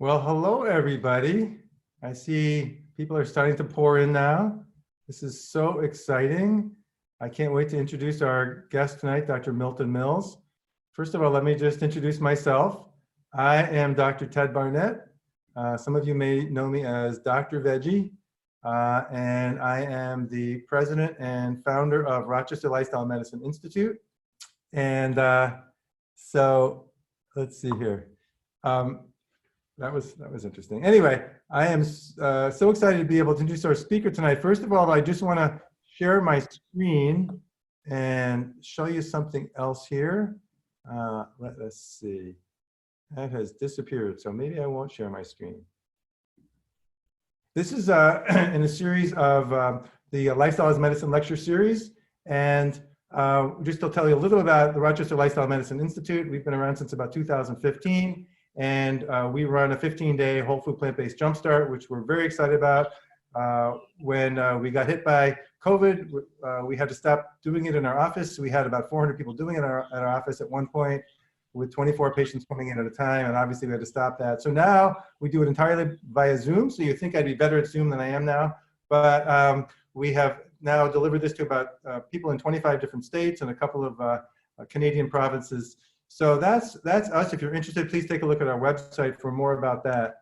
Well, hello, everybody. I see people are starting to pour in now. This is so exciting. I can't wait to introduce our guest tonight, Dr. Milton Mills. First of all, let me just introduce myself. I am Dr. Ted Barnett. Some of you may know me as Dr. Veggie, and I am the president and founder of Rochester Lifestyle Medicine Institute. And so let's see here. That was interesting. Anyway, I am so excited to be able to introduce our speaker tonight. First of all, I just want to share my screen and show you something else here. Let us see. That has disappeared, so maybe I won't share my screen. This is in a series of the Lifestyle as Medicine lecture series, and just to tell you a little about the Rochester Lifestyle Medicine Institute. We've been around since about 2015. And we run a 15-day whole food plant-based jumpstart, which we're very excited about. When we got hit by COVID, we had to stop doing it in our office. We had about 400 people doing it at our office at one point, with 24 patients coming in at a time, and obviously we had to stop that. So now we do it entirely via Zoom. So you think I'd be better at Zoom than I am now, but we have now delivered this to about people in 25 different states and a couple of Canadian provinces. So that's us. If you're interested, please take a look at our website for more about that.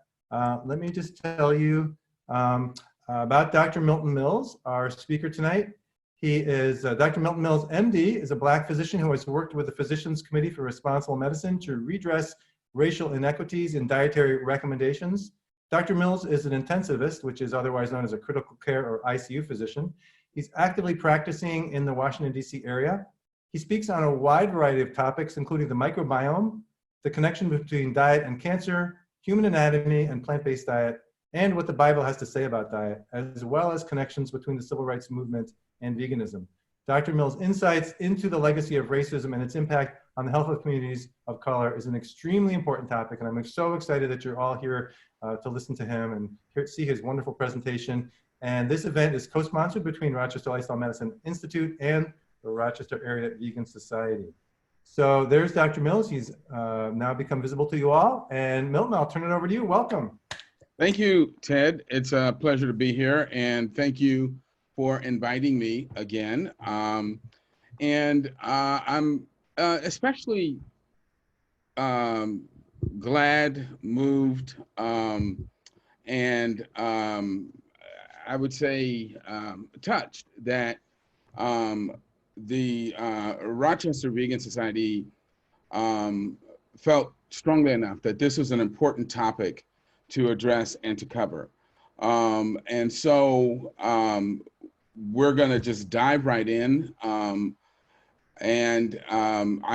Let me just tell you about Dr. Milton Mills, our speaker tonight. He is Dr. Milton Mills, MD, is a Black physician who has worked with the Physicians Committee for Responsible Medicine to redress racial inequities in dietary recommendations. Dr. Mills is an intensivist, which is otherwise known as a critical care or ICU physician. He's actively practicing in the Washington, D.C. area. He speaks on a wide variety of topics, including the microbiome, the connection between diet and cancer, human anatomy and plant-based diet, and what the Bible has to say about diet, as well as connections between the civil rights movement and veganism. Dr. Mills' insights into the legacy of racism and its impact on the health of communities of color is an extremely important topic, and I'm so excited that you're all here to listen to him and see his wonderful presentation. And this event is co-sponsored between Rochester Lifestyle Medicine Institute and the Rochester Area Vegan Society. So there's Dr. Mills. He's now become visible to you all. And Milton, I'll turn it over to you. Welcome. Thank you, Ted. It's a pleasure to be here. And thank you for inviting me again. I'm especially glad, moved, and I would say touched that the Rochester Vegan Society felt strongly enough that this was an important topic to address and to cover. And so we're gonna just dive right in. I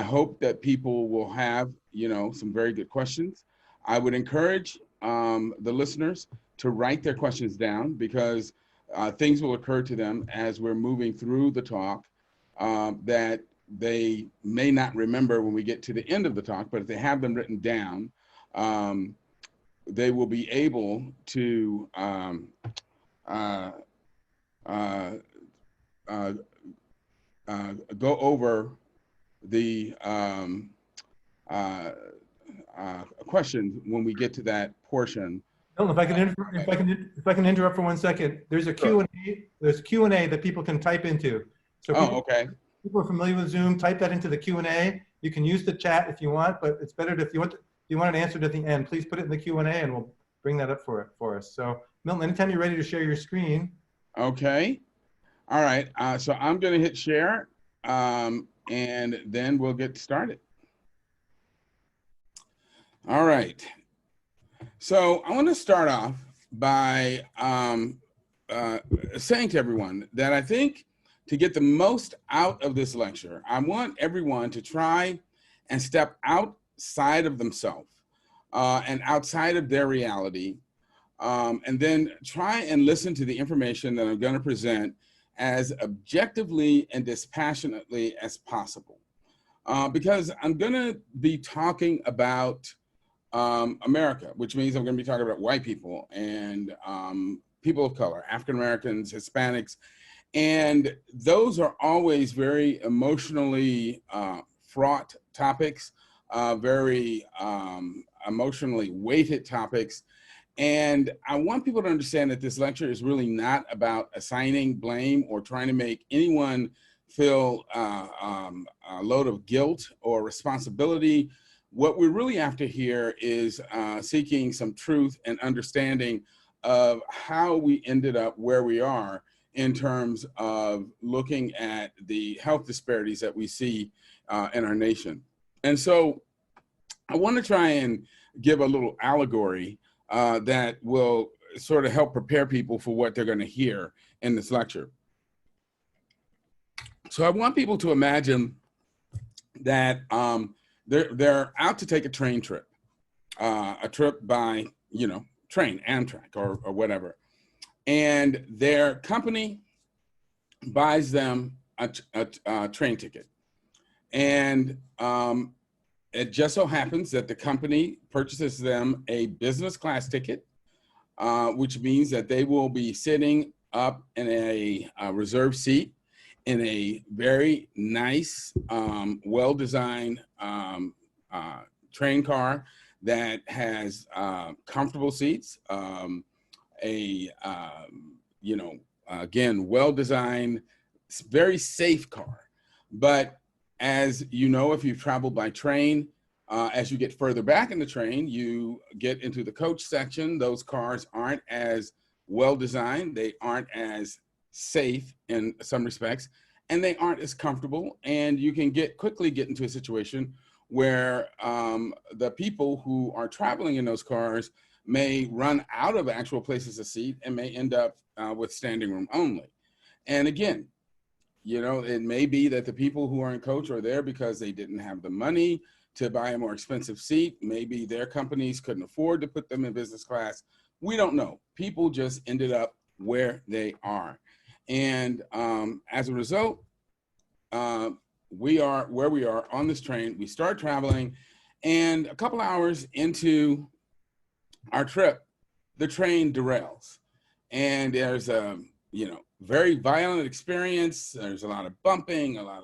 hope that people will have, some very good questions. I would encourage the listeners to write their questions down, because things will occur to them as we're moving through the talk that they may not remember when we get to the end of the talk, but if they have them written down, they will be able to go over the questions when we get to that portion. Milton, if I can interrupt for 1 second, there's a Q&A. There's Q&A that people can type into. So people are familiar with Zoom, type that into the Q&A. You can use the chat if you want, but it's better if you want it answered at the end, please put it in the Q&A and we'll bring that up for us. So Milton, anytime you're ready to share your screen. Okay. All right. So I'm going to hit share and then we'll get started. All right. So I want to start off by saying to everyone that I think to get the most out of this lecture, I want everyone to try and step outside of themselves and outside of their reality, and then try and listen to the information that I'm going to present as objectively and dispassionately as possible. Because I'm going to be talking about America, which means I'm going to be talking about white people and people of color, African Americans, Hispanics, and those are always very emotionally fraught topics, very emotionally weighted topics. And I want people to understand that this lecture is really not about assigning blame or trying to make anyone feel a load of guilt or responsibility. What we're really after here is seeking some truth and understanding of how we ended up where we are in terms of looking at the health disparities that we see in our nation. And so I want to try and give a little allegory that will sort of help prepare people for what they're going to hear in this lecture. So I want people to imagine that they're out to take a train trip, a trip by, train, Amtrak or whatever. And their company buys them a train ticket. And it just so happens that the company purchases them a business class ticket, which means that they will be sitting up in a reserved seat in a very nice, well-designed train car that has comfortable seats, again, well-designed, very safe car. But as you know, if you've traveled by train, as you get further back in the train, you get into the coach section. Those cars aren't as well-designed. They aren't as safe in some respects, and they aren't as comfortable. And you can quickly get into a situation where the people who are traveling in those cars may run out of actual places to seat and may end up with standing room only. And again, it may be that the people who are in coach are there because they didn't have the money to buy a more expensive seat. Maybe their companies couldn't afford to put them in business class. We don't know. People just ended up where they are. And as a result, we are where we are on this train. We start traveling, and a couple hours into our trip, the train derails. And there's a, very violent experience. There's a lot of bumping, a lot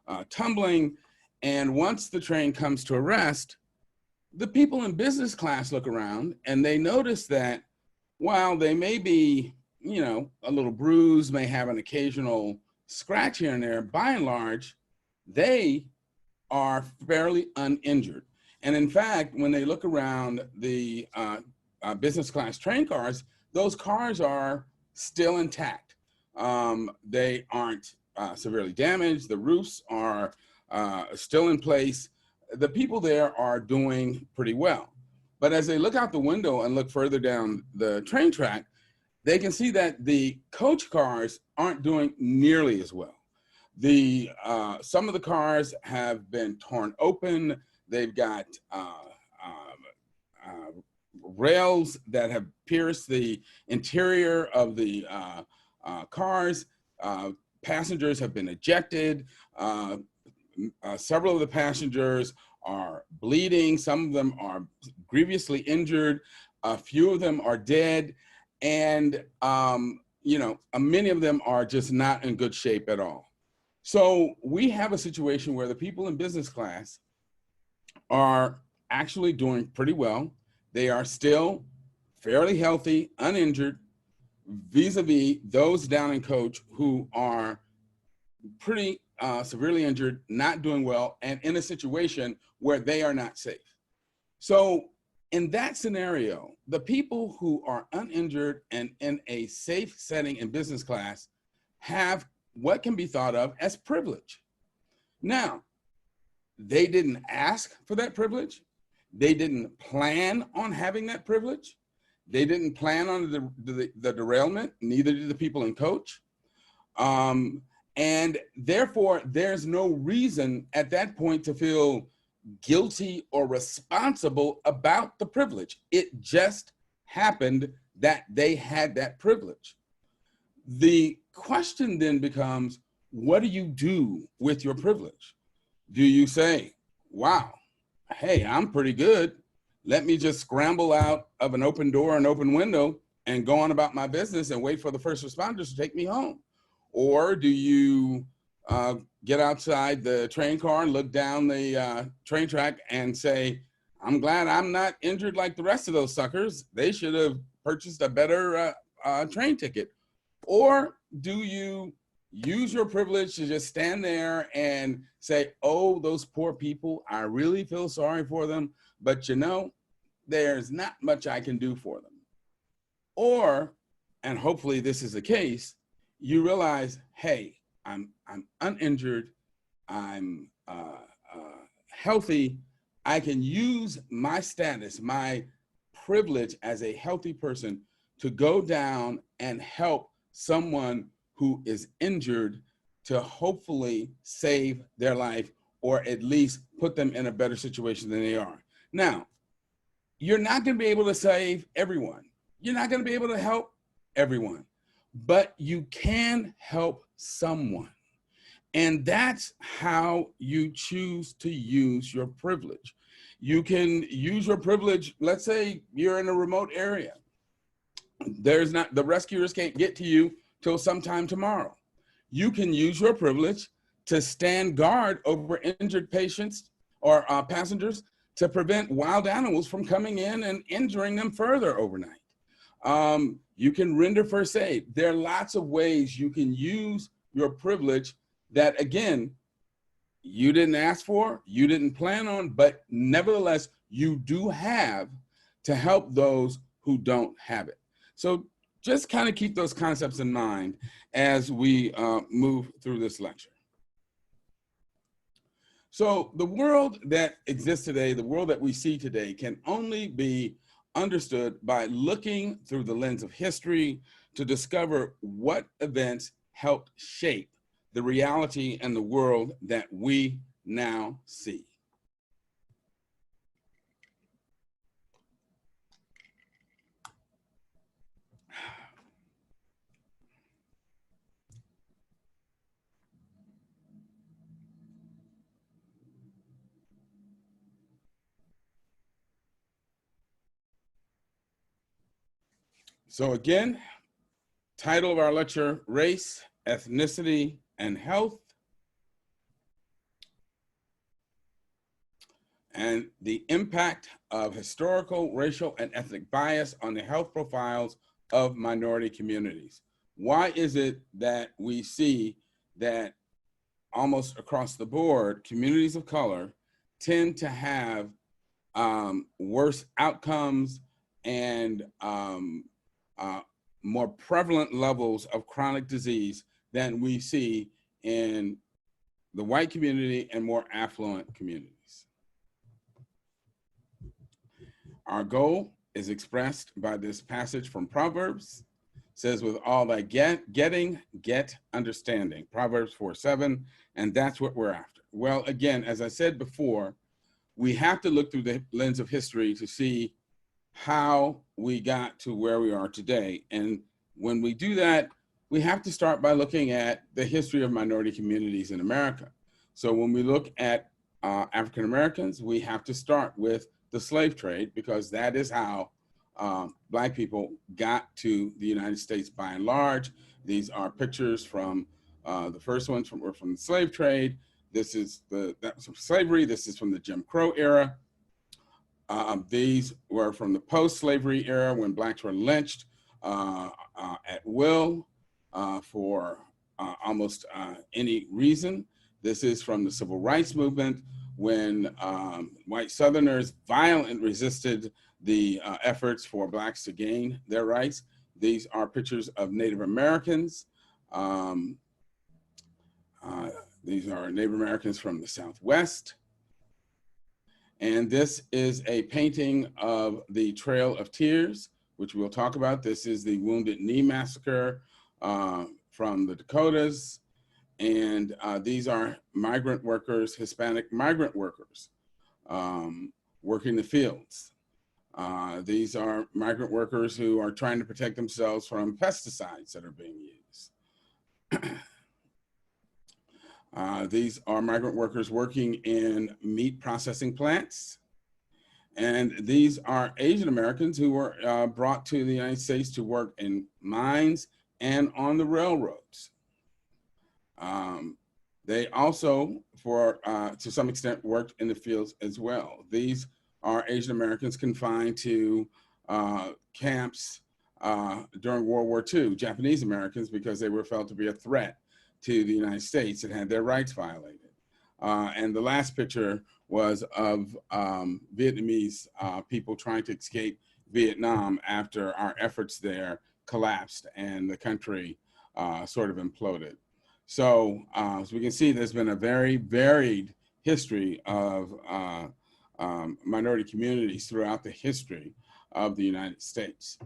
of tumbling. And once the train comes to a rest, the people in business class look around and they notice that while they may be, a little bruised, may have an occasional scratch here and there, by and large, they are fairly uninjured. And in fact, when they look around the business class train cars, those cars are still intact. They aren't severely damaged. The roofs are still in place. The people there are doing pretty well. But as they look out the window and look further down the train track, they can see that the coach cars aren't doing nearly as well. Some of the cars have been torn open. They've got rails that have pierced the interior of the cars. Passengers have been ejected. Several of the passengers are bleeding. Some of them are grievously injured. A few of them are dead. And, many of them are just not in good shape at all. So we have a situation where the people in business class are actually doing pretty well. They are still fairly healthy, uninjured, vis-a-vis those down in coach who are pretty severely injured, not doing well, and in a situation where they are not safe. So in that scenario, the people who are uninjured and in a safe setting in business class have what can be thought of as privilege. Now, they didn't ask for that privilege. They didn't plan on having that privilege. They didn't plan on the derailment, neither did the people in coach. And therefore, there's no reason at that point to feel guilty or responsible about the privilege. It just happened that they had that privilege. The question then becomes, what do you do with your privilege? Do you say, wow, hey, I'm pretty good. Let me just scramble out of an open door, an open window, and go on about my business and wait for the first responders to take me home? Or do you get outside the train car and look down the train track and say, I'm glad I'm not injured like the rest of those suckers. They should have purchased a better train ticket. Or do you use your privilege to just stand there and say, oh, those poor people, I really feel sorry for them, but you know, there's not much I can do for them. Or, and hopefully this is the case, you realize, hey, I'm uninjured, I'm healthy, I can use my status, my privilege as a healthy person to go down and help someone who is injured to hopefully save their life or at least put them in a better situation than they are. Now, you're not going to be able to save everyone. You're not going to be able to help everyone, but you can help someone. And that's how you choose to use your privilege. You can use your privilege. Let's say you're in a remote area. The rescuers can't get to you till sometime tomorrow. You can use your privilege to stand guard over injured patients or passengers to prevent wild animals from coming in and injuring them further overnight. You can render first aid. There are lots of ways you can use your privilege that, again, you didn't ask for, you didn't plan on, but nevertheless, you do have to help those who don't have it. So just kind of keep those concepts in mind as we move through this lecture. So the world that exists today, the world that we see today, can only be understood by looking through the lens of history to discover what events helped shape the reality and the world that we now see. So again, title of our lecture, Race, Ethnicity, and Health. And the impact of historical, racial, and ethnic bias on the health profiles of minority communities. Why is it that we see that almost across the board, communities of color tend to have worse outcomes and more prevalent levels of chronic disease than we see in the white community and more affluent communities? Our goal is expressed by this passage from Proverbs. It says, with all thy getting, get understanding. Proverbs 4:7, and that's what we're after. Well, again, as I said before, we have to look through the lens of history to see how we got to where we are today. And when we do that, we have to start by looking at the history of minority communities in America. So when we look at African Americans, we have to start with the slave trade, because that is how Black people got to the United States by and large. These are pictures from the first ones were from the slave trade. This is that's from slavery. This is from the Jim Crow era. These were from the post-slavery era when Blacks were lynched at will for almost any reason. This is from the Civil Rights Movement when white Southerners violently resisted the efforts for Blacks to gain their rights. These are pictures of Native Americans. These are Native Americans from the Southwest. And this is a painting of the Trail of Tears, which we'll talk about. This is the Wounded Knee Massacre from the Dakotas. And these are migrant workers, Hispanic migrant workers, working the fields. These are migrant workers who are trying to protect themselves from pesticides that are being used. These are migrant workers working in meat processing plants. And these are Asian Americans who were brought to the United States to work in mines and on the railroads. They also, to some extent, worked in the fields as well. These are Asian Americans confined to camps during World War II, Japanese Americans, because they were felt to be a threat to the United States and had their rights violated. And the last picture was of Vietnamese people trying to escape Vietnam after our efforts there collapsed and the country sort of imploded. So as we can see, there's been a very varied history of minority communities throughout the history of the United States.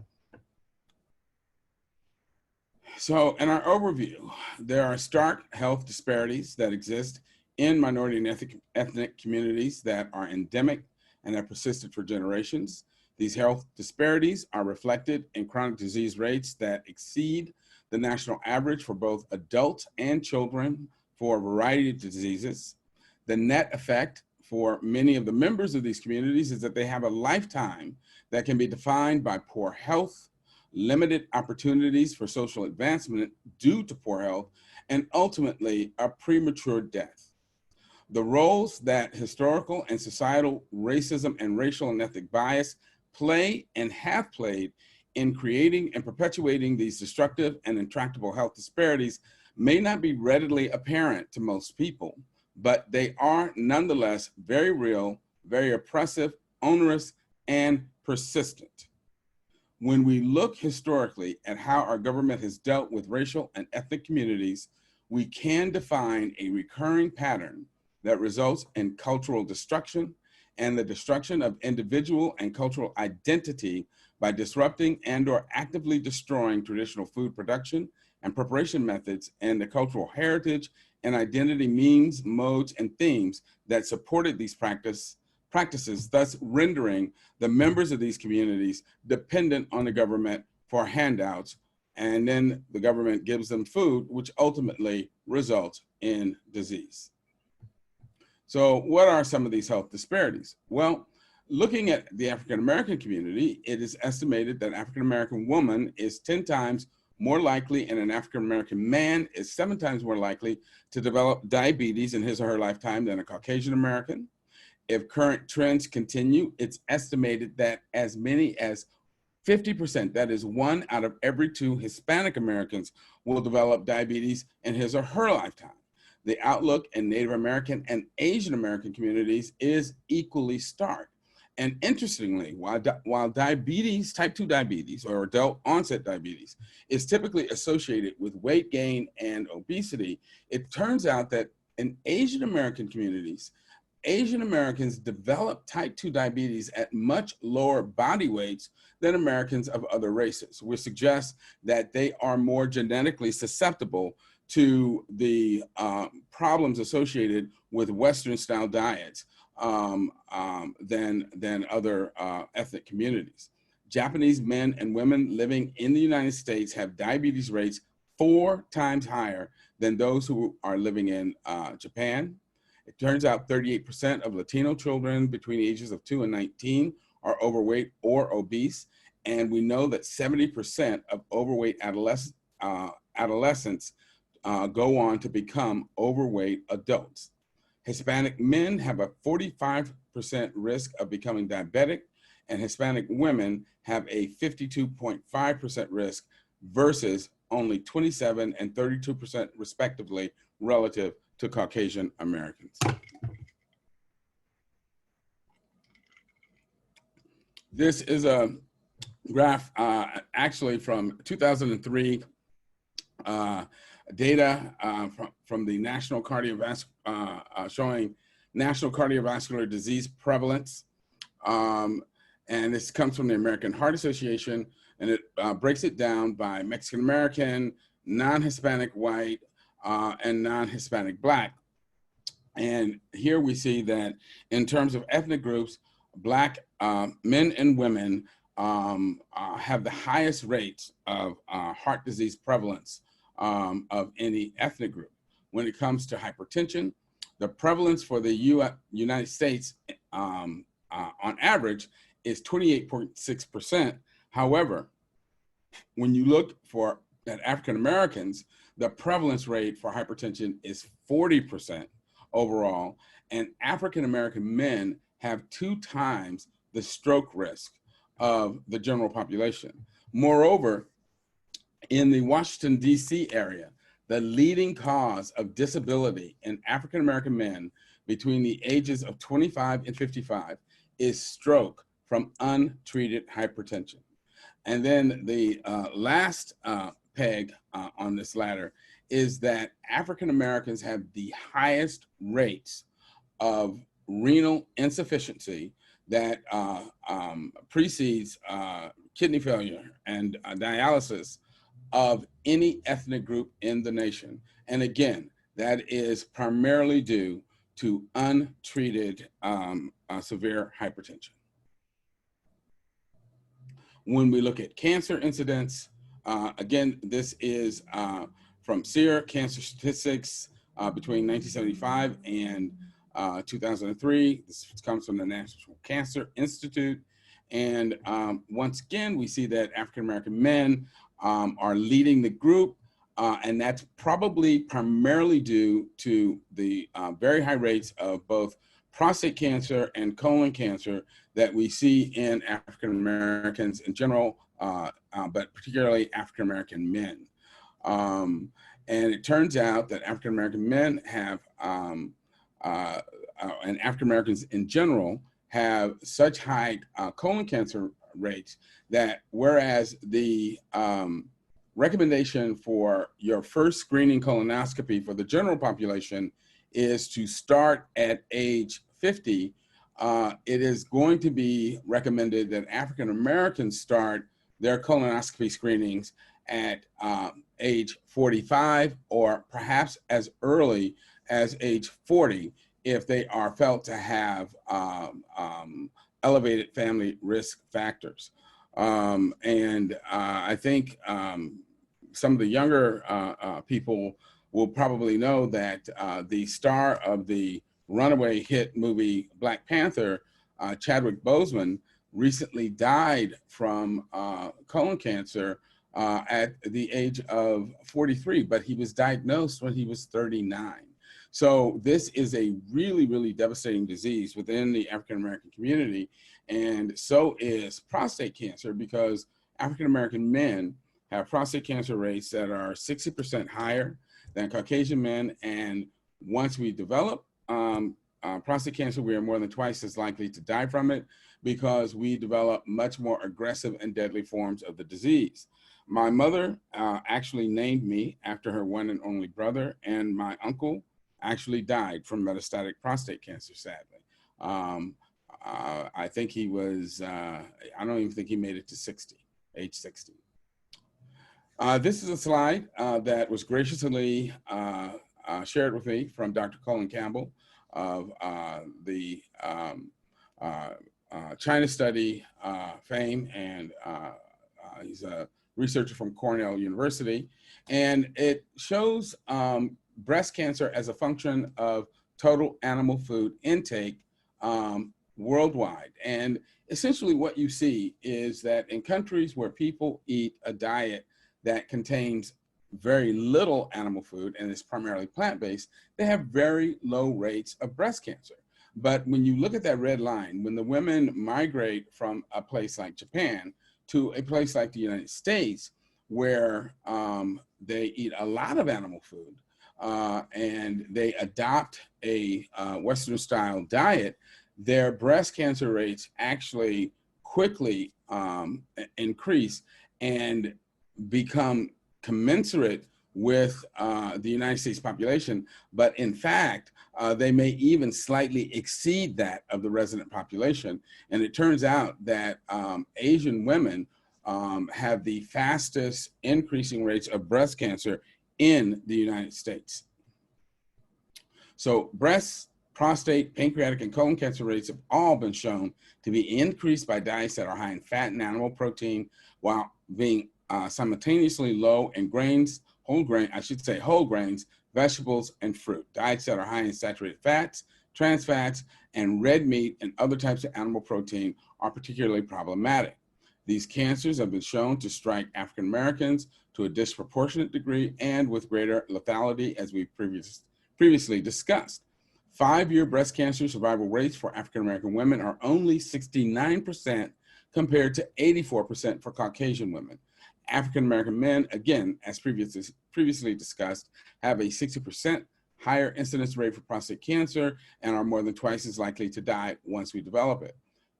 So in our overview, there are stark health disparities that exist in minority and ethnic communities that are endemic and have persisted for generations. These health disparities are reflected in chronic disease rates that exceed the national average for both adults and children for a variety of diseases. The net effect for many of the members of these communities is that they have a lifetime that can be defined by poor health, limited opportunities for social advancement due to poor health, and ultimately a premature death. The roles that historical and societal racism and racial and ethnic bias play and have played in creating and perpetuating these destructive and intractable health disparities may not be readily apparent to most people, but they are nonetheless very real, very oppressive, onerous, and persistent. When we look historically at how our government has dealt with racial and ethnic communities, we can define a recurring pattern that results in cultural destruction and the destruction of individual and cultural identity by disrupting and/or actively destroying traditional food production and preparation methods and the cultural heritage and identity means, modes, and themes that supported these practices, thus rendering the members of these communities dependent on the government for handouts, and then the government gives them food, which ultimately results in disease. So what are some of these health disparities? Well, looking at the African-American community, it is estimated that African-American woman is 10 times more likely and an African-American man is 7 times more likely to develop diabetes in his or her lifetime than a Caucasian American. If current trends continue, it's estimated that as many as 50%, that is 1 out of every 2 Hispanic Americans, will develop diabetes in his or her lifetime. The outlook in Native American and Asian American communities is equally stark. And interestingly, while diabetes, type 2 diabetes or adult onset diabetes is typically associated with weight gain and obesity, it turns out that in Asian American communities, Asian Americans develop type 2 diabetes at much lower body weights than Americans of other races, which suggests that they are more genetically susceptible to the problems associated with Western style diets than other ethnic communities. Japanese men and women living in the United States have diabetes rates 4 times higher than those who are living in Japan. It turns out 38% of Latino children between the ages of 2 and 19 are overweight or obese. And we know that 70% of overweight adolescents go on to become overweight adults. Hispanic men have a 45% risk of becoming diabetic, and Hispanic women have a 52.5% risk versus only 27 and 32% respectively relative to Caucasian Americans. This is a graph actually from 2003 data from the National Cardiovascular, showing national cardiovascular disease prevalence. And this comes from the American Heart Association, and it breaks it down by Mexican American, non-Hispanic white, and non-Hispanic Black. And here we see that in terms of ethnic groups, Black men and women have the highest rates of heart disease prevalence of any ethnic group. When it comes to hypertension, the prevalence for the United States on average is 28.6%. However, when you look at African Americans, the prevalence rate for hypertension is 40% overall, and African American men have 2 times the stroke risk of the general population. Moreover, in the Washington, D.C. area, the leading cause of disability in African American men between the ages of 25 and 55 is stroke from untreated hypertension. And then the last peg on this ladder is that African Americans have the highest rates of renal insufficiency that precedes kidney failure and dialysis of any ethnic group in the nation. And again, that is primarily due to untreated severe hypertension. When we look at cancer incidence, again, this is from SEER cancer statistics between 1975 and 2003. This comes from the National Cancer Institute. And once again, we see that African American men are leading the group, and that's probably primarily due to the very high rates of both prostate cancer and colon cancer that we see in African Americans in general, but particularly African American men. And it turns out that African American men have, and African Americans in general, have such high colon cancer rates that whereas the recommendation for your first screening colonoscopy for the general population is to start at age 50, it is going to be recommended that African Americans start their colonoscopy screenings at age 45 or perhaps as early as age 40 if they are felt to have elevated family risk factors. I think some of the younger people will probably know that the star of the runaway hit movie Black Panther, Chadwick Boseman, recently died from colon cancer at the age of 43, but he was diagnosed when he was 39. So this is a really, really devastating disease within the African American community. And so is prostate cancer, because African American men have prostate cancer rates that are 60% higher than Caucasian men. And once we develop prostate cancer, we are more than twice as likely to die from it because we develop much more aggressive and deadly forms of the disease. My mother actually named me after her one and only brother, and my uncle actually died from metastatic prostate cancer, sadly. I think he was, I don't even think he made it to 60, age 60. This is a slide that was graciously shared with me from Dr. Colin Campbell of the China study fame, and he's a researcher from Cornell University. And it shows breast cancer as a function of total animal food intake worldwide. And essentially what you see is that in countries where people eat a diet that contains very little animal food and is primarily plant-based, they have very low rates of breast cancer. But when you look at that red line, when the women migrate from a place like Japan to a place like the United States, where they eat a lot of animal food and they adopt a Western style diet, their breast cancer rates actually quickly increase and become commensurate with the United States population. But in fact, they may even slightly exceed that of the resident population. And it turns out that Asian women have the fastest increasing rates of breast cancer in the United States. So breast, prostate, pancreatic, and colon cancer rates have all been shown to be increased by diets that are high in fat and animal protein, while being simultaneously low in grains, whole grains, vegetables, and fruit. Diets that are high in saturated fats, trans fats, and red meat and other types of animal protein are particularly problematic. These cancers have been shown to strike African Americans to a disproportionate degree and with greater lethality, as we previously discussed. 5-year breast cancer survival rates for African-American women are only 69% compared to 84% for Caucasian women. African-American men, again, as previously discussed, have a 60% higher incidence rate for prostate cancer and are more than twice as likely to die once we develop it.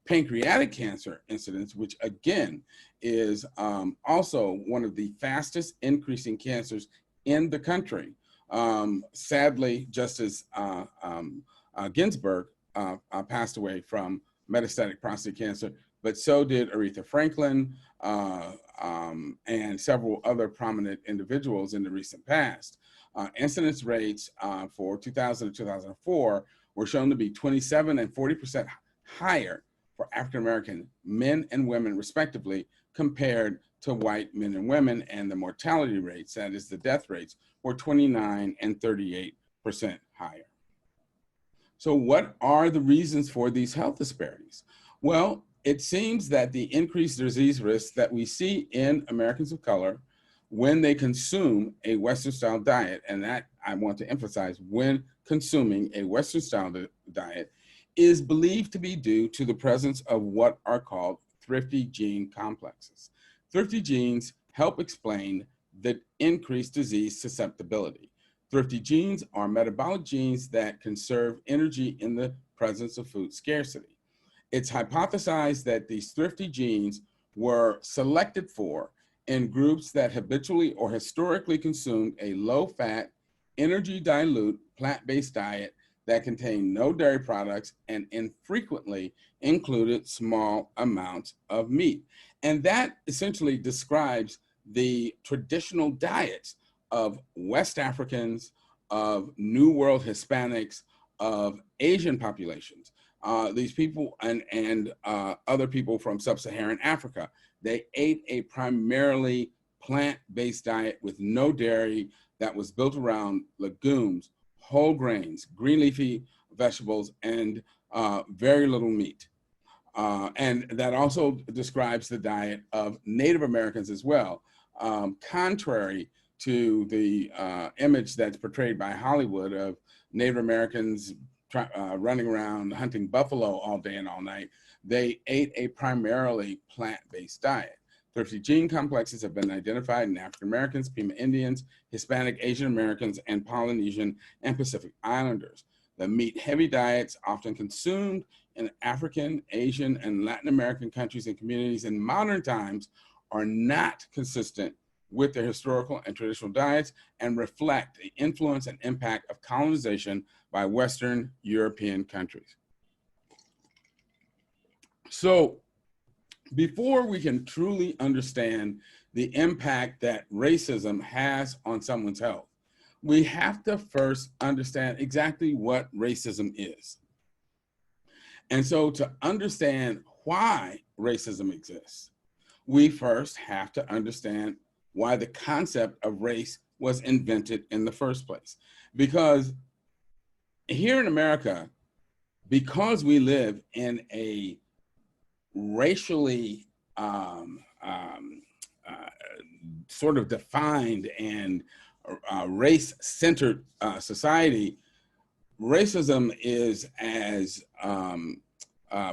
Pancreatic cancer incidence, which again is also one of the fastest increasing cancers in the country. Sadly, Justice Ginsburg passed away from metastatic prostate cancer, but so did Aretha Franklin and several other prominent individuals in the recent past. Incidence rates for 2000 to 2004 were shown to be 27 and 40% higher for African-American men and women, respectively, compared to white men and women, and the mortality rates, that is the death rates, were 29 and 38% higher. So what are the reasons for these health disparities? Well, it seems that the increased disease risks that we see in Americans of color when they consume a Western-style diet, and that I want to emphasize, when consuming a Western-style diet, is believed to be due to the presence of what are called thrifty gene complexes. Thrifty genes help explain the increased disease susceptibility. Thrifty genes are metabolic genes that conserve energy in the presence of food scarcity. It's hypothesized that these thrifty genes were selected for in groups that habitually or historically consumed a low-fat, energy-dilute, plant-based diet that contained no dairy products and infrequently included small amounts of meat. And that essentially describes the traditional diets of West Africans, of New World Hispanics, of Asian populations. These people and other people from sub-Saharan Africa, they ate a primarily plant-based diet with no dairy that was built around legumes, whole grains, green leafy vegetables, and very little meat. And that also describes the diet of Native Americans as well, contrary to the image that's portrayed by Hollywood of Native Americans running around hunting buffalo all day and all night. They ate a primarily plant-based diet. Thrifty gene complexes have been identified in African Americans, Pima Indians, Hispanic, Asian Americans, and Polynesian and Pacific Islanders. The meat-heavy diets often consumed in African, Asian, and Latin American countries and communities in modern times are not consistent with their historical and traditional diets and reflect the influence and impact of colonization by Western European countries. So before we can truly understand the impact that racism has on someone's health, we have to first understand exactly what racism is. And so to understand why racism exists, we first have to understand why the concept of race was invented in the first place. Because here in America, because we live in a racially sort of defined and race-centered society, racism is as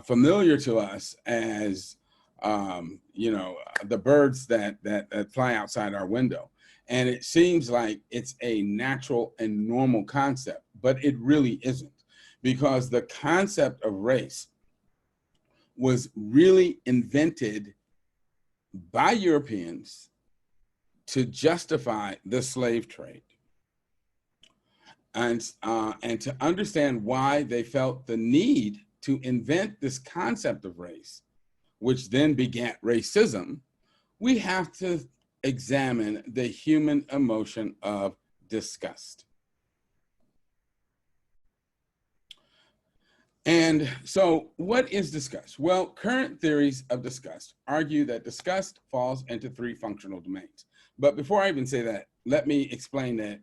familiar to us as the birds that fly outside our window. And it seems like it's a natural and normal concept, but it really isn't, because the concept of race was really invented by Europeans to justify the slave trade. And to understand why they felt the need to invent this concept of race, which then begat racism, we have to examine the human emotion of disgust. And so what is disgust? Well, current theories of disgust argue that disgust falls into 3 functional domains. But before I even say that, let me explain that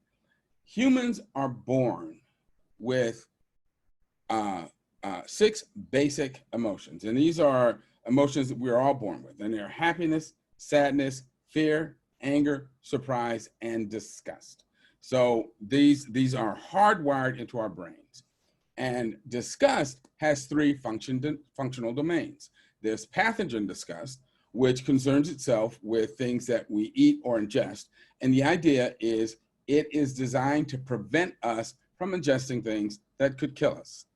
humans are born with 6 basic emotions. And these are emotions that we're all born with. And they're happiness, sadness, fear, anger, surprise, and disgust. So these are hardwired into our brains. And disgust has three functional domains. There's pathogen disgust, which concerns itself with things that we eat or ingest. And the idea is it is designed to prevent us from ingesting things that could kill us.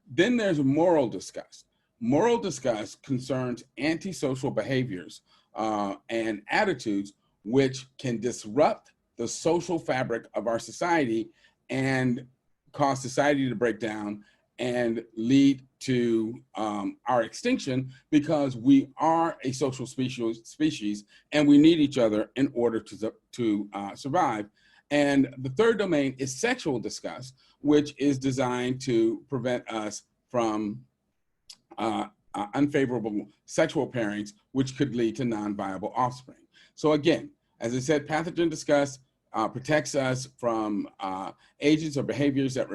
Then there's moral disgust. Moral disgust concerns antisocial behaviors and attitudes which can disrupt the social fabric of our society and cause society to break down and lead to our extinction, because we are a social species and we need each other in order to survive. And the third domain is sexual disgust, which is designed to prevent us from unfavorable sexual pairings, which could lead to non-viable offspring. So again, as I said, pathogen disgust protects us from agents or behaviors that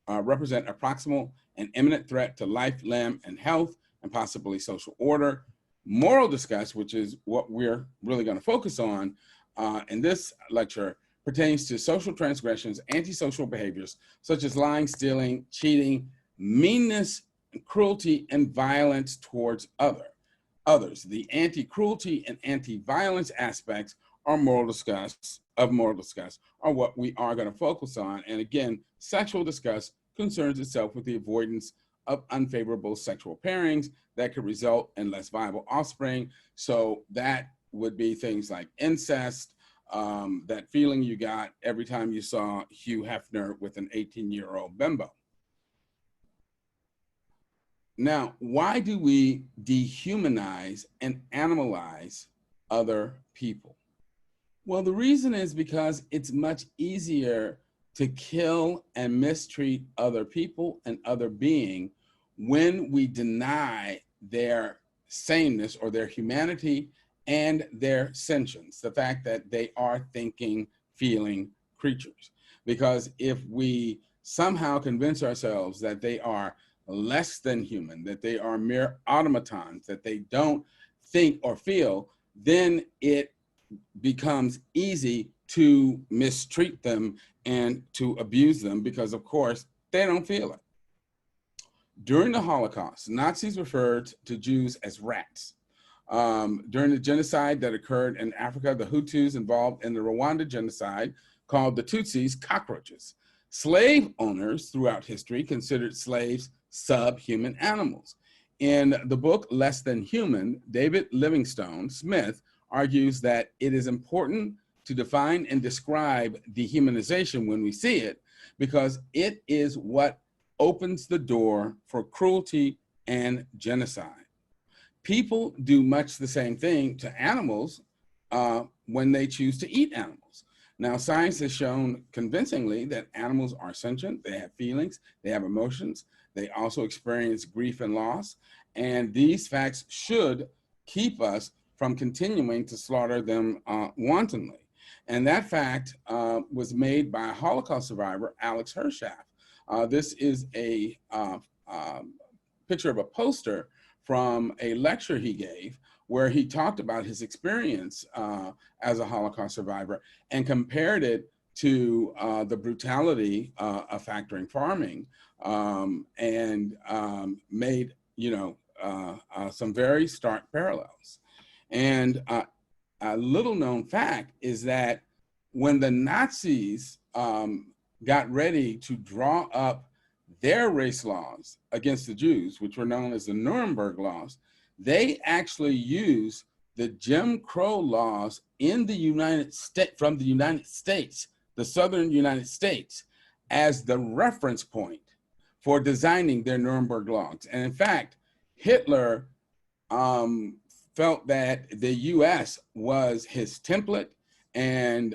represent a proximal and imminent threat to life, limb, and health, and possibly social order. Moral disgust, which is what we're really going to focus on in this lecture, pertains to social transgressions, antisocial behaviors, such as lying, stealing, cheating, meanness, cruelty, and violence towards others. The anti-cruelty and anti-violence aspects are moral disgust are what we are going to focus on. And again, sexual disgust concerns itself with the avoidance of unfavorable sexual pairings that could result in less viable offspring. So that would be things like incest, that feeling you got every time you saw Hugh Hefner with an 18-year-old bimbo. Now, why do we dehumanize and animalize other people? Well, the reason is because it's much easier to kill and mistreat other people and other beings when we deny their sameness or their humanity and their sentience, the fact that they are thinking, feeling creatures. Because if we somehow convince ourselves that they are less than human, that they are mere automatons, that they don't think or feel, then it becomes easy to mistreat them and to abuse them because, of course, they don't feel it. During the Holocaust, Nazis referred to Jews as rats. During the genocide that occurred in Africa, the Hutus involved in the Rwanda genocide called the Tutsis cockroaches. Slave owners throughout history considered slaves subhuman animals. In the book Less Than Human, David Livingstone Smith argues that it is important to define and describe dehumanization when we see it, because it is what opens the door for cruelty and genocide. People do much the same thing to animals when they choose to eat animals. Now, science has shown convincingly that animals are sentient, they have feelings, they have emotions, they also experience grief and loss, and these facts should keep us from continuing to slaughter them wantonly. And that fact was made by a Holocaust survivor, Alex Hershaft. This is a picture of a poster from a lecture he gave where he talked about his experience as a Holocaust survivor and compared it to the brutality of factory farming and made, some very stark parallels. And a little known fact is that when the Nazis got ready to draw up their race laws against the Jews, which were known as the Nuremberg laws, they actually used the Jim Crow laws in the United States, from the United States, the Southern United States, as the reference point for designing their Nuremberg laws. And in fact, Hitler felt that the US was his template, and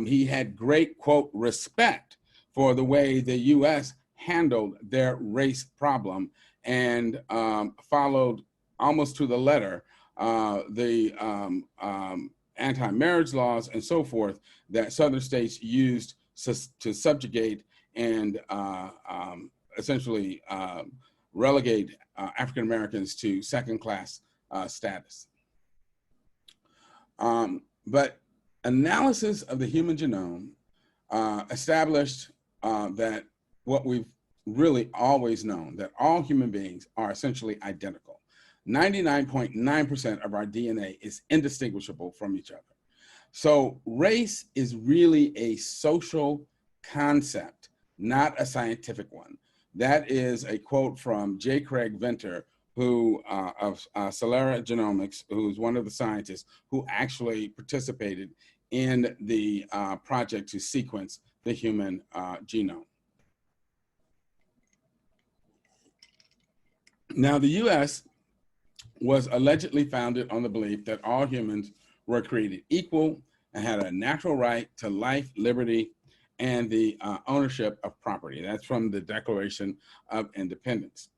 he had great, quote, respect for the way the US handled their race problem and followed almost to the letter the anti-marriage laws and so forth that Southern states used to subjugate and essentially relegate African Americans to second-class status. But analysis of the human genome established that what we've really always known that all human beings are essentially identical. 99.9% of our DNA is indistinguishable from each other. So race is really a social concept, not a scientific one. That is a quote from J. Craig Venter, who of Celera Genomics, who's one of the scientists who actually participated in the project to sequence the human genome. Now, the US was allegedly founded on the belief that all humans were created equal and had a natural right to life, liberty, and the ownership of property. That's from the Declaration of Independence.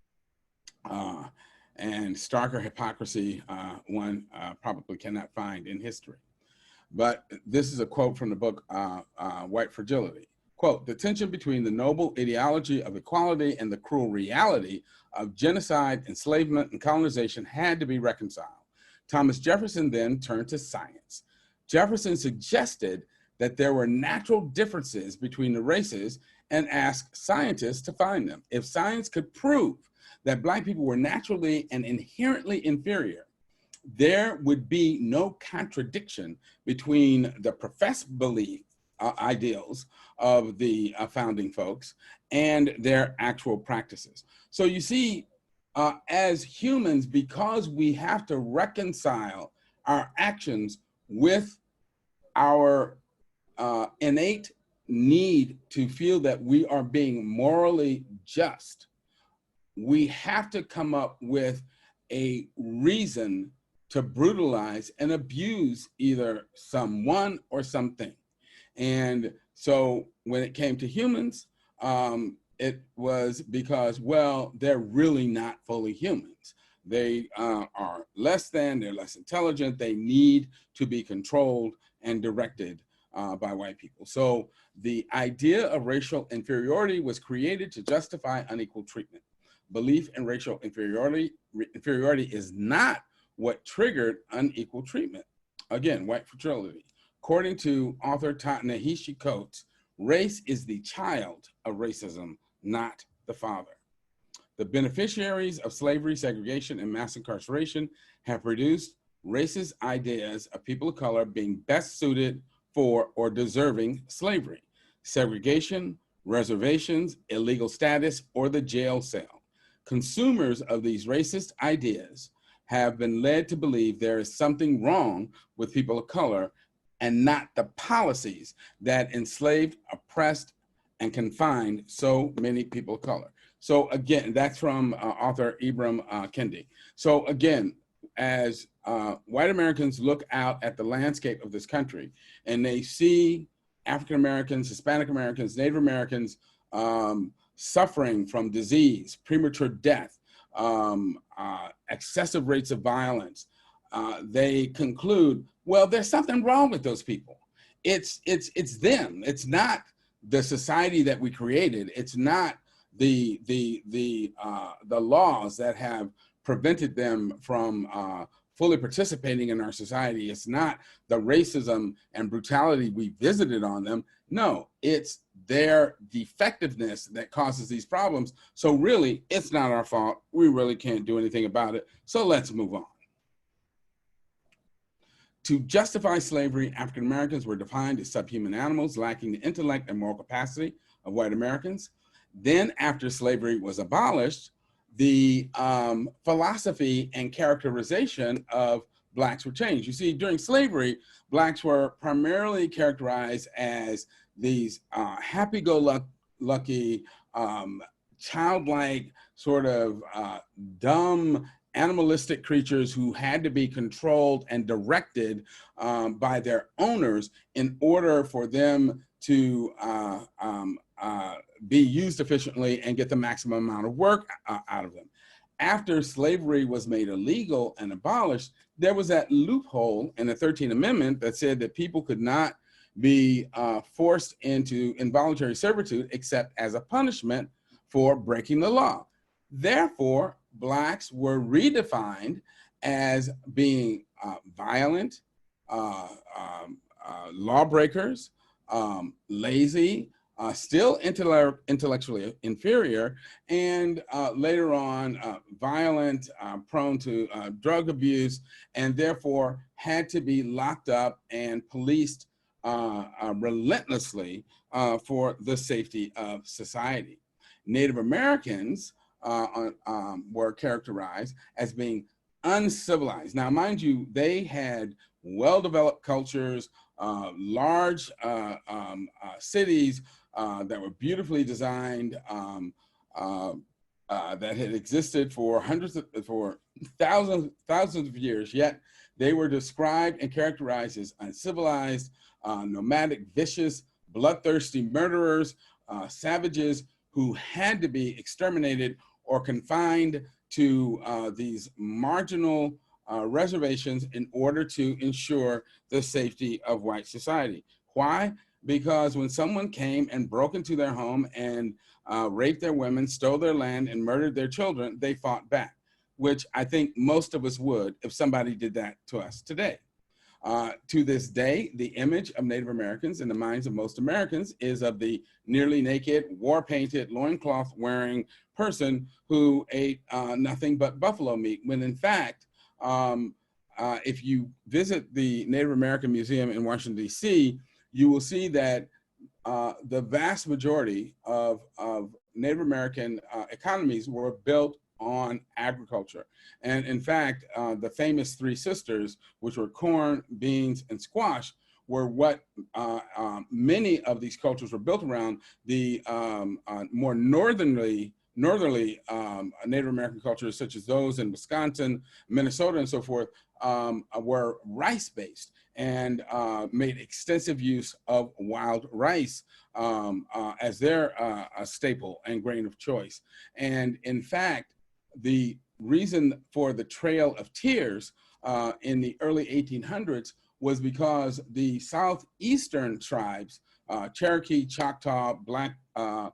And starker hypocrisy one probably cannot find in history. But this is a quote from the book, White Fragility. Quote, "The tension between the noble ideology of equality and the cruel reality of genocide, enslavement, and colonization had to be reconciled. Thomas Jefferson then turned to science. Jefferson suggested that there were natural differences between the races and asked scientists to find them. If science could prove that Black people were naturally and inherently inferior, there would be no contradiction between the professed belief ideals of the founding folks and their actual practices." So you see, as humans, because we have to reconcile our actions with our innate need to feel that we are being morally just, we have to come up with a reason to brutalize and abuse either someone or something. And so when it came to humans, it was because, well, they're really not fully humans. They are less than, they're less intelligent, they need to be controlled and directed by white people. So the idea of racial inferiority was created to justify unequal treatment. Belief in racial inferiority is not what triggered unequal treatment. Again, white fragility. According to author Ta-Nehisi Coates, race is the child of racism, not the father. The beneficiaries of slavery, segregation, and mass incarceration have produced racist ideas of people of color being best suited for or deserving slavery, segregation, reservations, illegal status, or the jail cell. Consumers of these racist ideas have been led to believe there is something wrong with people of color and not the policies that enslaved, oppressed, and confined so many people of color. So again, that's from author Ibram Kendi. So again, as white Americans look out at the landscape of this country and they see African Americans, Hispanic Americans, Native Americans suffering from disease, premature death, excessive rates of violence, they conclude, well, there's something wrong with those people. It's them. It's not the society that we created. It's not the laws that have prevented them from fully participating in our society. It's not the racism and brutality we visited on them. No, it's their defectiveness that causes these problems. So really, it's not our fault. We really can't do anything about it. So let's move on. To justify slavery, African Americans were defined as subhuman animals lacking the intellect and moral capacity of white Americans. Then after slavery was abolished, the philosophy and characterization of Blacks were changed. You see, during slavery, Blacks were primarily characterized as these happy-go-lucky, childlike, sort of dumb, animalistic creatures who had to be controlled and directed by their owners in order for them to be used efficiently and get the maximum amount of work out of them. After slavery was made illegal and abolished, there was that loophole in the 13th Amendment that said that people could not be forced into involuntary servitude except as a punishment for breaking the law. Therefore, Blacks were redefined as being violent, lawbreakers, lazy, still intellectually inferior, and later on violent, prone to drug abuse, and therefore had to be locked up and policed relentlessly for the safety of society. Native Americans were characterized as being uncivilized. Now, mind you, they had well-developed cultures, large cities that were beautifully designed, that had existed for thousands of years, yet they were described and characterized as uncivilized, nomadic, vicious, bloodthirsty murderers, savages who had to be exterminated or confined to these marginal reservations in order to ensure the safety of white society. Why? Because when someone came and broke into their home and raped their women, stole their land, and murdered their children, they fought back, which I think most of us would if somebody did that to us today. To this day, the image of Native Americans in the minds of most Americans is of the nearly naked, war-painted, loincloth wearing person who ate nothing but buffalo meat, when in fact, if you visit the Native American Museum in Washington, D.C., you will see that the vast majority of Native American economies were built on agriculture. And in fact, the famous three sisters, which were corn, beans, and squash, were what many of these cultures were built around. The more northerly Native American cultures, such as those in Wisconsin, Minnesota, and so forth, were rice-based and made extensive use of wild rice as their staple and grain of choice. And in fact, the reason for the Trail of Tears in the early 1800s was because the southeastern tribes, Cherokee, Choctaw, Black, I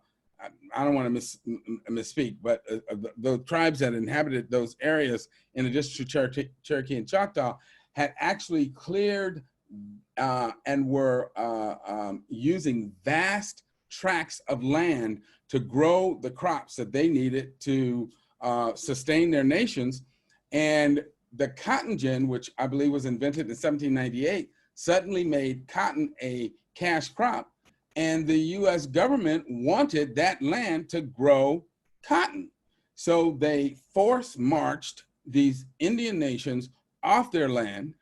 don't want to misspeak, but the tribes that inhabited those areas in addition to Cherokee and Choctaw had actually cleared and were using vast tracts of land to grow the crops that they needed to sustain their nations. And the cotton gin, which I believe was invented in 1798, suddenly made cotton a cash crop. And the US government wanted that land to grow cotton. So they force marched these Indian nations off their land,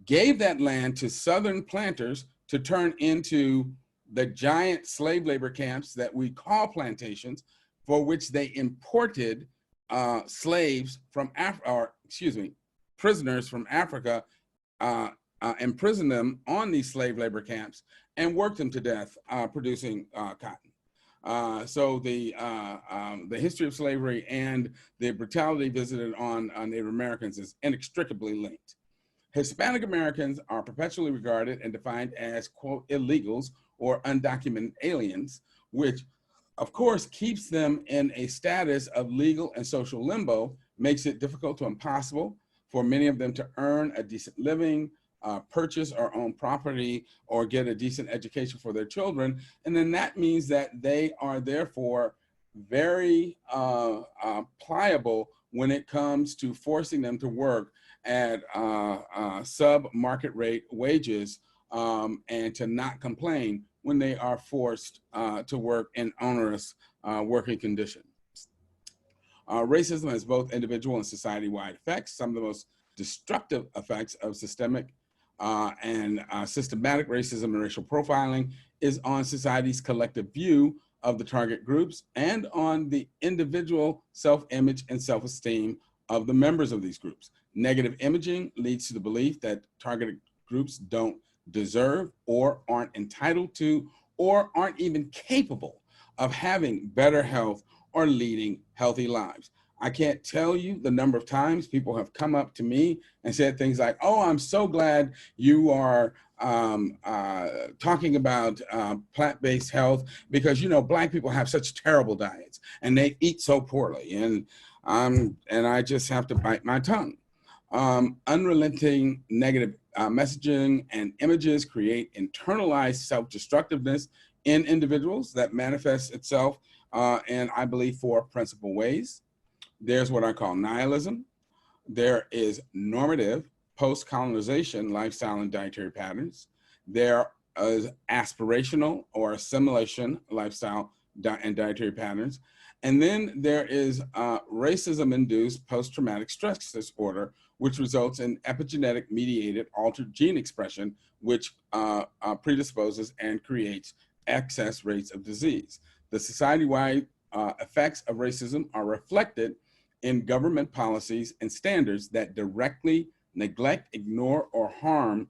gave that land to Southern planters to turn into the giant slave labor camps that we call plantations, for which they imported slaves from prisoners from Africa, imprisoned them on these slave labor camps and worked them to death, producing cotton. So the history of slavery and the brutality visited on Native Americans is inextricably linked. Hispanic Americans are perpetually regarded and defined as, quote, illegals or undocumented aliens, which of course keeps them in a status of legal and social limbo, makes it difficult to impossible for many of them to earn a decent living, purchase or own property, or get a decent education for their children. And then that means that they are therefore very pliable when it comes to forcing them to work at sub-market rate wages and to not complain when they are forced to work in onerous working conditions. Racism has both individual and society-wide effects. Some of the most destructive effects of systemic and systematic racism and racial profiling is on society's collective view of the target groups and on the individual self-image and self-esteem of the members of these groups. Negative imaging leads to the belief that targeted groups don't deserve or aren't entitled to or aren't even capable of having better health or leading healthy lives. I can't tell you the number of times people have come up to me and said things like, oh, I'm so glad you are talking about plant-based health because, you know, Black people have such terrible diets and they eat so poorly. And I just have to bite my tongue. Unrelenting negative messaging and images create internalized self-destructiveness in individuals that manifests itself in, I believe, 4 principal ways. There's what I call nihilism. There is normative, post-colonization lifestyle and dietary patterns. There is aspirational or assimilation lifestyle and dietary patterns. And then there is racism-induced post-traumatic stress disorder, which results in epigenetic mediated altered gene expression, which predisposes and creates excess rates of disease. The society-wide effects of racism are reflected in government policies and standards that directly neglect, ignore, or harm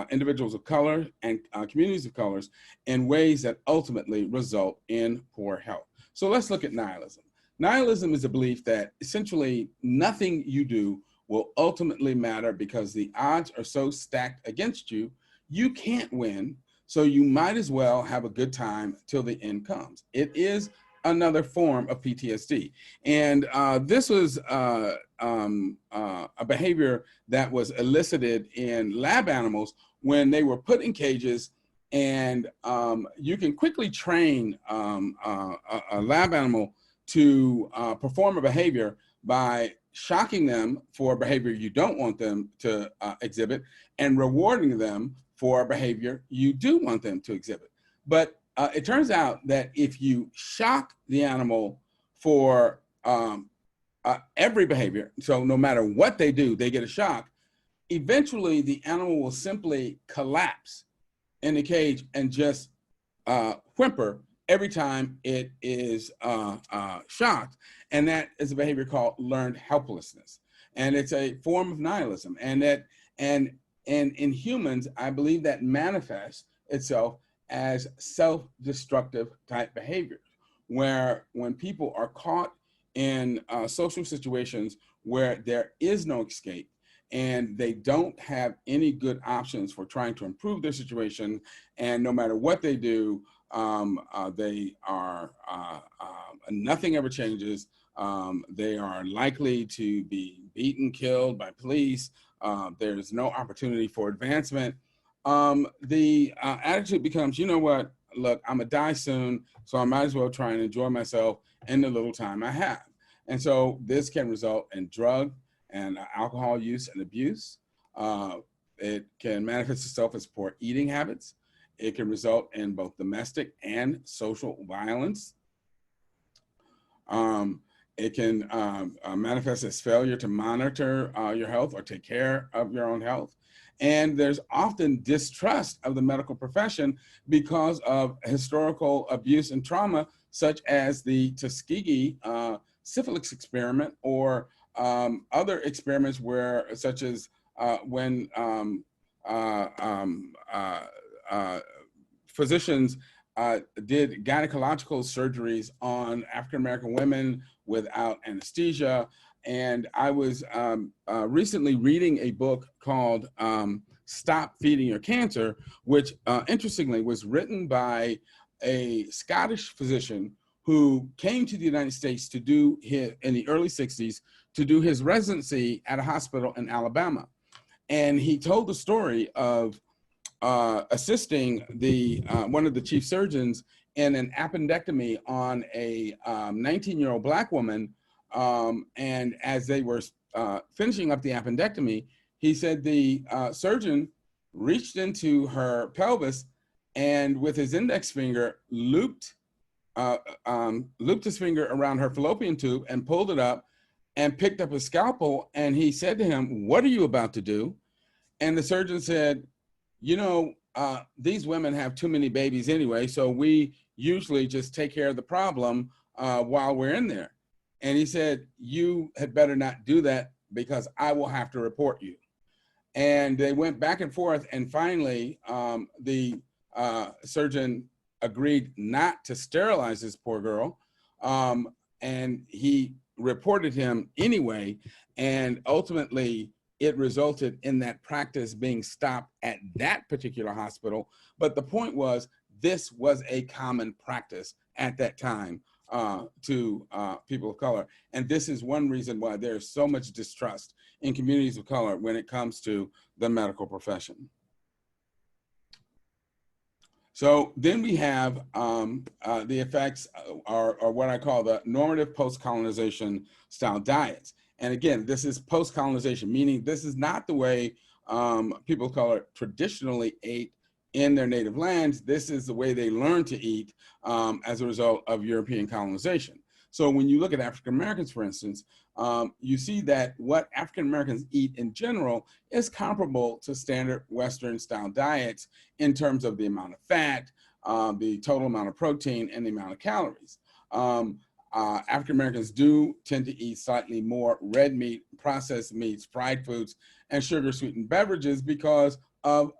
individuals of color and communities of colors in ways that ultimately result in poor health. So let's look at nihilism. Nihilism is a belief that essentially nothing you do will ultimately matter because the odds are so stacked against you, you can't win, so you might as well have a good time till the end comes. It is another form of PTSD. And this was a behavior that was elicited in lab animals when they were put in cages, and you can quickly train a lab animal to perform a behavior by shocking them for a behavior you don't want them to exhibit and rewarding them for a behavior you do want them to exhibit. But it turns out that if you shock the animal for every behavior, so no matter what they do, they get a shock, eventually the animal will simply collapse in the cage and just whimper every time it is shocked. And that is a behavior called learned helplessness. And it's a form of nihilism. And in humans, I believe that manifests itself as self-destructive type behaviors, where when people are caught in social situations where there is no escape and they don't have any good options for trying to improve their situation, and no matter what they do, they are, nothing ever changes. They are likely to be beaten, killed by police. There's no opportunity for advancement. The attitude becomes, you know what, look, I'm gonna die soon, so I might as well try and enjoy myself in the little time I have. And so this can result in drug and alcohol use and abuse. It can manifest itself as poor eating habits. It can result in both domestic and social violence. It can manifest as failure to monitor your health or take care of your own health. And there's often distrust of the medical profession because of historical abuse and trauma, such as the Tuskegee syphilis experiment, or other experiments where, such as when physicians did gynecological surgeries on African-American women without anesthesia. And I was recently reading a book called Stop Feeding Your Cancer, which interestingly was written by a Scottish physician who came to the United States to do his, in the early 60s, to do his residency at a hospital in Alabama. And he told the story of assisting the one of the chief surgeons in an appendectomy on a 19-year-old Black woman. And as they were finishing up the appendectomy, he said the surgeon reached into her pelvis and with his index finger looped his finger around her fallopian tube and pulled it up and picked up a scalpel. And he said to him, "What are you about to do?" And the surgeon said, "You know, these women have too many babies anyway, so we usually just take care of the problem while we're in there." And he said, "You had better not do that because I will have to report you." And they went back and forth, and finally the surgeon agreed not to sterilize this poor girl, and he reported him anyway, and ultimately it resulted in that practice being stopped at that particular hospital. But the point was, this was a common practice at that time to people of color. And this is one reason why there's so much distrust in communities of color when it comes to the medical profession. So then we have the effects are what I call the normative post-colonization style diets. And again, this is post-colonization, meaning this is not the way people of color traditionally ate in their native lands. This is the way they learned to eat as a result of European colonization. So when you look at African Americans, for instance, you see that what African Americans eat in general is comparable to standard Western style diets in terms of the amount of fat, the total amount of protein, and the amount of calories. African Americans do tend to eat slightly more red meat, processed meats, fried foods, and sugar sweetened beverages because of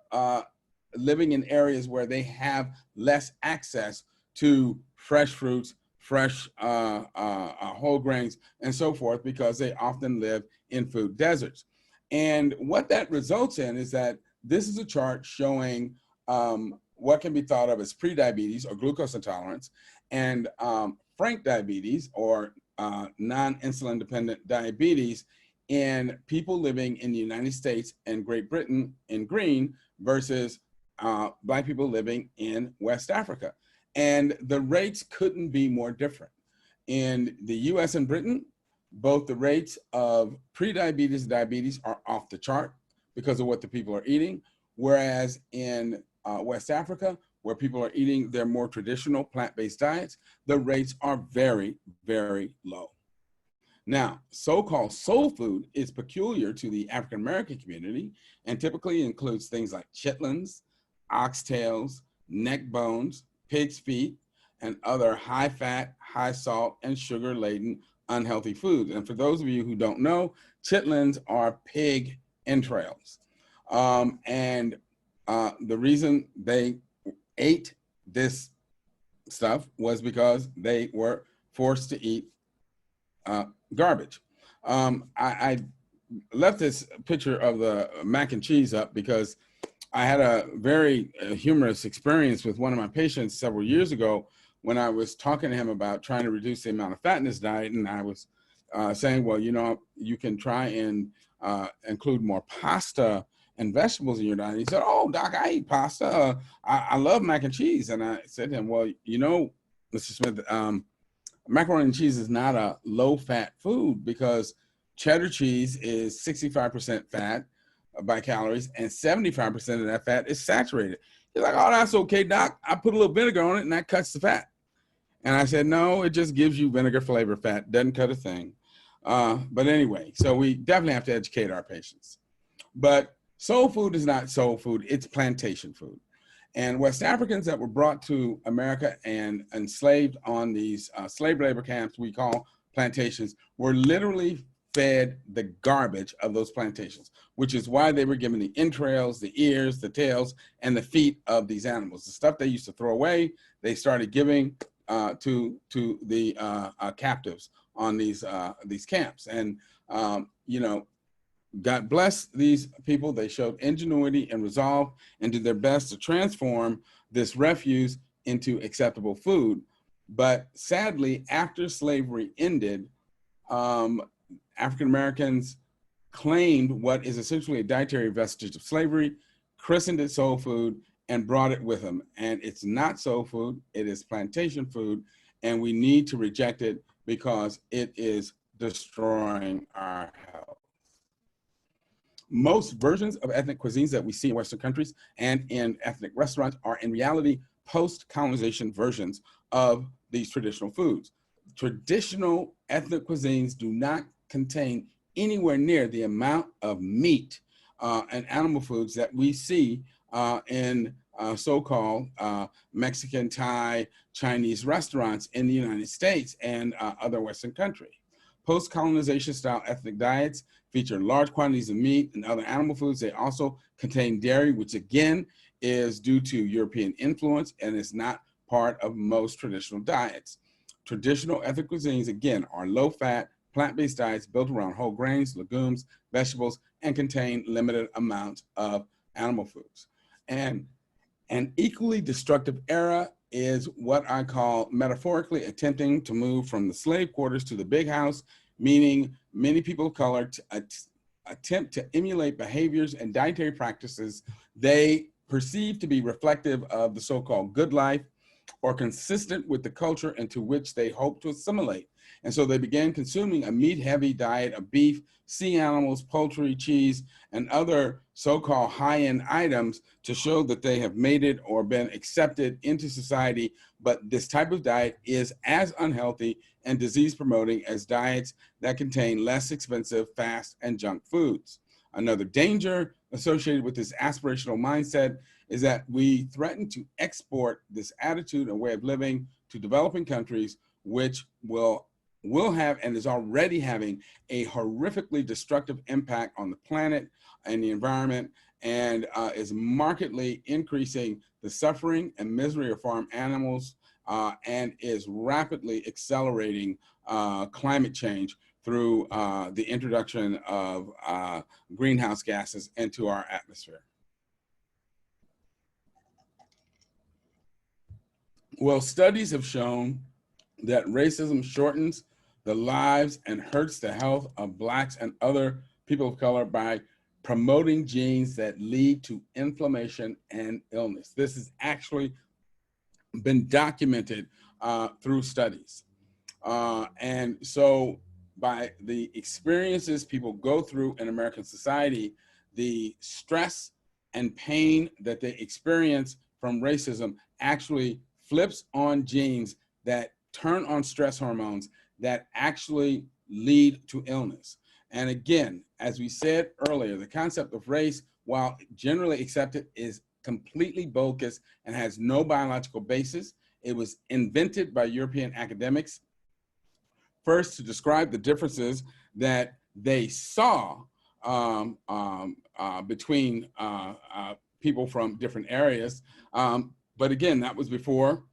living in areas where they have less access to fresh fruits, fresh whole grains, and so forth, because they often live in food deserts. And what that results in is that this is a chart showing what can be thought of as pre-diabetes or glucose intolerance, and frank diabetes or non-insulin dependent diabetes in people living in the United States and Great Britain in green versus Black people living in West Africa. And the rates couldn't be more different. In the US and Britain, both the rates of prediabetes and diabetes are off the chart because of what the people are eating, whereas in West Africa, where people are eating their more traditional plant-based diets, the rates are very, very low. Now, so-called soul food is peculiar to the African-American community and typically includes things like chitlins, oxtails, neck bones, pig's feet, and other high-fat, high-salt, and sugar-laden unhealthy foods. And for those of you who don't know, chitlins are pig entrails. The reason they ate this stuff was because they were forced to eat garbage. I left this picture of the mac and cheese up because I had a very humorous experience with one of my patients several years ago when I was talking to him about trying to reduce the amount of fat in his diet. And I was saying, well, you know, you can try and include more pasta and vegetables in your diet. He said, oh, doc, I eat pasta. I love mac and cheese. And I said to him, well, you know, Mr. Smith, macaroni and cheese is not a low-fat food because cheddar cheese is 65% fat by calories, and 75% of that fat is saturated. He's like, oh, that's okay, doc. I put a little vinegar on it, and that cuts the fat. And I said, no, it just gives you vinegar flavor fat. Doesn't cut a thing. But anyway, so we definitely have to educate our patients. But soul food is not soul food. It's plantation food. And West Africans that were brought to America and enslaved on these slave labor camps we call plantations were literally fed the garbage of those plantations, which is why they were given the entrails, the ears, the tails, and the feet of these animals. The stuff they used to throw away, they started giving to the captives on these camps. And, you know, God bless these people. They showed ingenuity and resolve and did their best to transform this refuse into acceptable food. But sadly, after slavery ended, African Americans claimed what is essentially a dietary vestige of slavery, christened it soul food, and brought it with them. And it's not soul food, it is plantation food, and we need to reject it because it is destroying our health. Most versions of ethnic cuisines that we see in Western countries and in ethnic restaurants are in reality post-colonization versions of these traditional foods. Traditional ethnic cuisines do not contain anywhere near the amount of meat and animal foods that we see in so-called Mexican, Thai, Chinese restaurants in the United States and other Western countries. Post-colonization style ethnic diets feature large quantities of meat and other animal foods. They also contain dairy, which again is due to European influence and is not part of most traditional diets. Traditional ethnic cuisines, again, are low-fat, plant-based diets built around whole grains, legumes, vegetables, and contain limited amounts of animal foods. And an equally destructive era is what I call metaphorically attempting to move from the slave quarters to the big house, meaning many people of color attempt to emulate behaviors and dietary practices they perceived to be reflective of the so-called good life or consistent with the culture into which they hope to assimilate. And so they began consuming a meat-heavy diet of beef, sea animals, poultry, cheese, and other so-called high-end items to show that they have made it or been accepted into society. But this type of diet is as unhealthy and disease-promoting as diets that contain less expensive, fast, and junk foods. Another danger associated with this aspirational mindset is that we threaten to export this attitude and way of living to developing countries, which will have and is already having a horrifically destructive impact on the planet and the environment, and is markedly increasing the suffering and misery of farm animals, and is rapidly accelerating climate change through the introduction of greenhouse gases into our atmosphere. Well, studies have shown that racism shortens the lives and hurts the health of Blacks and other people of color by promoting genes that lead to inflammation and illness. This has actually been documented through studies. And so by the experiences people go through in American society, the stress and pain that they experience from racism actually flips on genes that turn on stress hormones that actually lead to illness. And again, as we said earlier, the concept of race, while generally accepted, is completely bogus and has no biological basis. It was invented by European academics, first to describe the differences that they saw between people from different areas. But again, that was before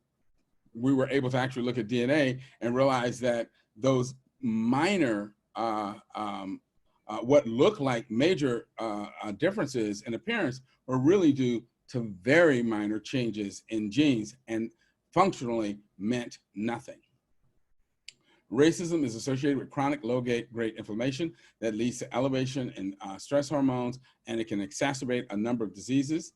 we were able to actually look at DNA and realize that those minor, what looked like major differences in appearance were really due to very minor changes in genes and functionally meant nothing. Racism is associated with chronic low-grade inflammation that leads to elevation in stress hormones, and it can exacerbate a number of diseases.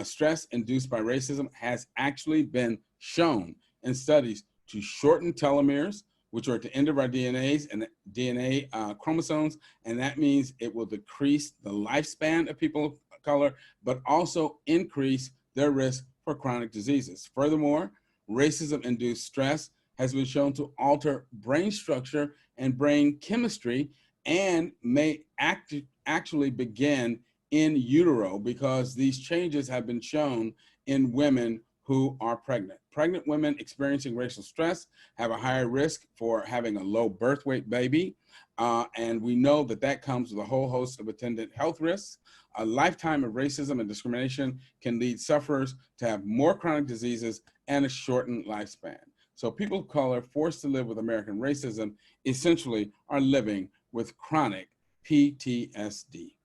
Stress induced by racism has actually been shown in studies to shorten telomeres, which are at the end of our DNAs and DNA chromosomes, and that means it will decrease the lifespan of people of color, but also increase their risk for chronic diseases. Furthermore, racism-induced stress has been shown to alter brain structure and brain chemistry and may actually begin in utero, because these changes have been shown in women who are pregnant. Pregnant women experiencing racial stress have a higher risk for having a low birth weight baby. And we know that that comes with a whole host of attendant health risks. A lifetime of racism and discrimination can lead sufferers to have more chronic diseases and a shortened lifespan. So people of color forced to live with American racism essentially are living with chronic PTSD.